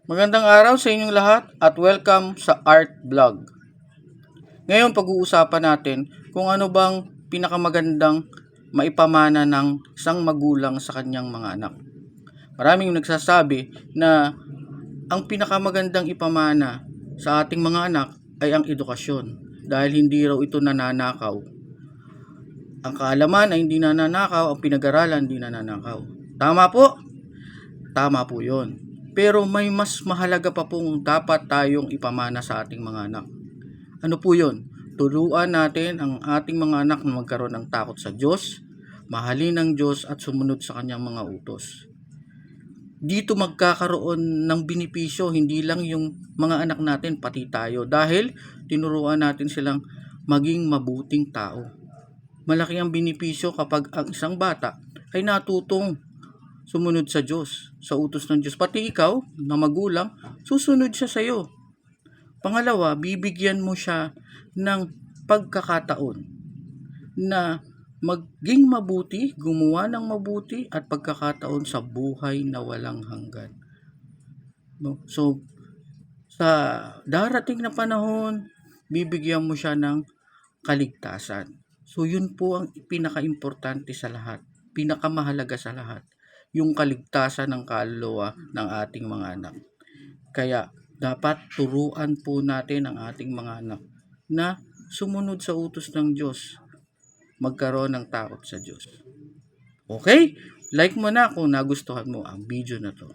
Magandang araw sa inyong lahat at welcome sa Art Vlog. Ngayon pag-uusapan natin kung ano bang pinakamagandang maipamana ng isang magulang sa kanyang mga anak. Maraming nagsasabi na ang pinakamagandang ipamana sa ating mga anak ay ang edukasyon dahil hindi raw ito nananakaw. Ang kaalaman ay hindi nananakaw, ang pinag-aralan hindi nananakaw. Tama po? Tama po yun. Pero may mas mahalaga pa pong dapat tayong ipamana sa ating mga anak. Ano po yun? Turuan natin ang ating mga anak na magkaroon ng takot sa Diyos, mahalin ang Diyos at sumunod sa kanyang mga utos. Dito magkakaroon ng benepisyo, hindi lang yung mga anak natin, pati tayo. Dahil tinuruan natin silang maging mabuting tao. Malaki ang benepisyo kapag ang isang bata ay natutong sumunod sa Diyos, sa utos ng Diyos. Pati ikaw, na magulang, susunod siya sa iyo. Pangalawa, bibigyan mo siya ng pagkakataon na maging mabuti, gumawa ng mabuti at pagkakataon sa buhay na walang hanggan. No? So, sa darating na panahon, bibigyan mo siya ng kaligtasan. So, yun po ang pinaka-importante sa lahat, pinakamahalaga sa lahat, yung kaligtasan ng kaluluwa ng ating mga anak. Kaya dapat turuan po natin ang ating mga anak na sumunod sa utos ng Diyos, magkaroon ng takot sa Diyos. Okay? Like mo na kung nagustuhan mo ang video na to.